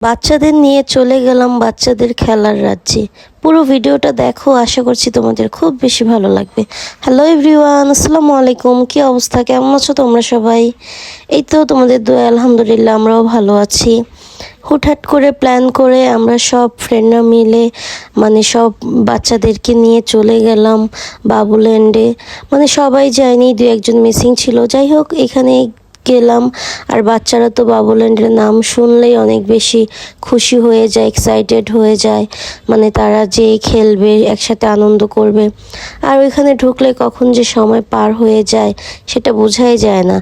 বাচ্চাদের নিয়ে চলে গেলাম বাচ্চাদের খেলার রাজ্যে। পুরো ভিডিওটা দেখো, আশা করছি তোমাদের খুব বেশি ভালো লাগবে। হ্যালো এভরিওয়ান, আসসালামু আলাইকুম। কি অবস্থা, কেমন আছো তোমরা সবাই? এই তো তোমাদের দোয়া, আলহামদুলিল্লাহ আমরাও ভালো আছি। হুটহাট করে প্ল্যান করে আমরা সব ফ্রেন্ডরা মিলে সব বাচ্চাদেরকে নিয়ে চলে গেলাম বাবুল্যান্ডে। সবাই যায়নি, দু একজন মিসিং ছিল। যাই হোক, এখানে গেলাম। আর বাচ্চারা তো বাবুল্যান্ডের নাম শুনলেই অনেক বেশি খুশি হয়ে যায়, এক্সাইটেড হয়ে যায়। তারা যে খেলবে, একসাথে আনন্দ করবে। আর ওইখানে ঢুকলে কখন যে সময় পার হয়ে যায় সেটা বোঝাই যায় না।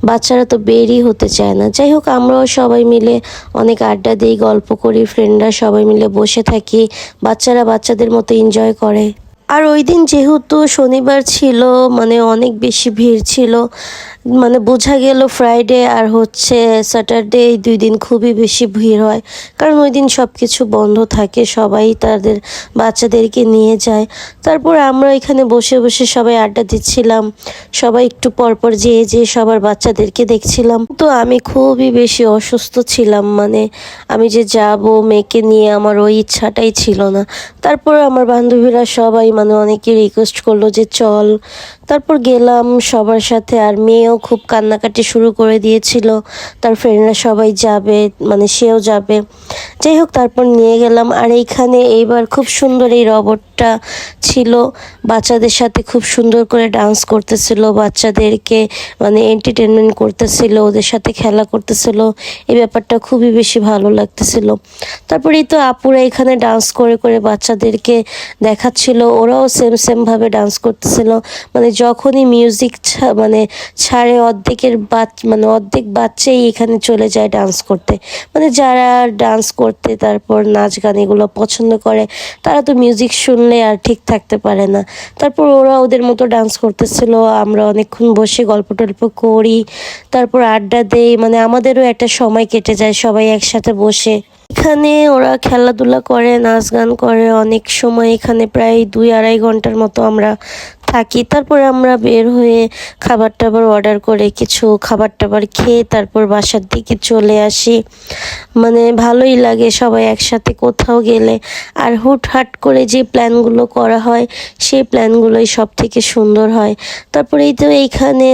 বাচ্চারা তো বেরই হতে চায় না। যাই হোক, আমরাও সবাই মিলে অনেক আড্ডা দিই, গল্প করি, ফ্রেন্ডরা সবাই মিলে বসে থাকি। বাচ্চারা বাচ্চাদের মতো এনজয় করে। আর ওই দিন যেহেতু শনিবার ছিল, অনেক বেশি ভিড় ছিল। বোঝা গেল ফ্রাইডে আর স্যাটারডে, এই 2 দিন খুবই বেশি ভিড় হয়। কারণ ওই দিন সব কিছু বন্ধ থাকে, সবাই তাদের বাচ্চাদেরকে নিয়ে যায়। তারপর আমরা এখানে বসে বসে সবাই আড্ডা দিচ্ছিলাম। সবাই একটু পরপর যেয়ে সবার বাচ্চাদেরকে দেখছিলাম। তো আমি খুবই বেশি অসুস্থ ছিলাম, আমি যে যাব মেয়েকে নিয়ে, আমার ওই ইচ্ছাটাই ছিল না। তারপর আমার বান্ধবীরা সবাই অনেকে রিকোয়েস্ট করলো যে চল। তারপর গেলাম সবার সাথে। আর মেয়েও খুব কান্নাকাটি শুরু করে দিয়েছিল, তার ফ্রেন্ডরা সবাই যাবে, সেও যাবে। যাই হোক, তারপর নিয়ে গেলাম। আর এইখানে এইবার খুব সুন্দর এই রবটটা ছিল, বাচ্চাদের সাথে খুব সুন্দর করে ডান্স করতেছিল, বাচ্চাদেরকে এন্টারটেনমেন্ট করতেছিল, ওদের সাথে খেলা করতেছিল। এই ব্যাপারটা খুবই বেশি ভালো লাগতেছিল। তারপর এই তো আপুরা এখানে ডান্স করে করে বাচ্চাদেরকে দেখাচ্ছিল, ওরাও সেম ভাবে ডান্স করতেছিল। যখনই মিউজিক ছাড়ে অর্ধেকের অর্ধেক বাচ্চাই এখানে চলে যায় ডান্স করতে। যারা ডান্স করতে, তারপর নাচ গান এগুলো পছন্দ করে, তারা তো মিউজিক শুনলে আর ঠিক থাকতে পারে না। তারপর ওরা ওদের মতো ডান্স করতেছিল, আমরা অনেকক্ষণ বসে গল্প টল্প করি, তারপর আড্ডা দেই। আমাদেরও একটা সময় কেটে যায় সবাই একসাথে বসে। এখানে ওরা খেলাধুলা করে, নাচ গান করে অনেক সময়। এখানে প্রায় 2-2.5 ঘন্টার মতো আমরা থাকি। তারপরে আমরা বের হয়ে খাবার টাবার অর্ডার করে কিছু খাবার টাবার খেয়ে তারপর বাসার দিকে চলে আসি। ভালোই লাগে সবাই একসাথে কোথাও গেলে। আর হুটহাট করে যে প্ল্যানগুলো করা হয়, সেই প্ল্যানগুলোই সব থেকে সুন্দর হয়। তারপরে এই তো এইখানে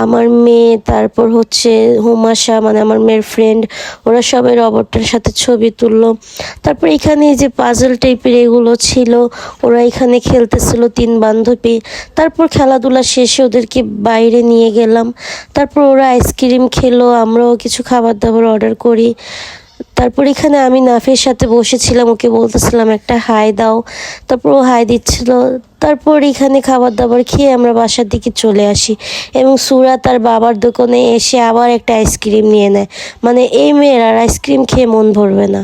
আমার মেয়ে, তারপর হুমাশা আমার মেয়ের ফ্রেন্ড, ওরা সবাই রবটটার সাথে ছবি তুললো। তারপর এখানে যে পাজল টাইপের এগুলো ছিল, ওরা এখানে খেলতেছিল 3 বান্ধবী। তারপর খেলাধুলা শেষে ওদেরকে বাইরে নিয়ে গেলাম। তারপর ওরা আইসক্রিম খেলো, আমরাও কিছু খাবার দাবার অর্ডার করি। তারপর এখানে আমি নাফের সাথে বসেছিলাম, ওকে বলতেছিলাম একটা হাই দাও। তারপর ও হাই দিচ্ছিল। তারপর এখানে খাবার দাবার খেয়ে আমরা বাসার দিকে চলে আসি। এবং সুরা তার বাবার দোকানে এসে আবার একটা আইসক্রিম নিয়ে নেয়। এই মেয়ের আর আইসক্রিম খেয়ে মন ভরবে না।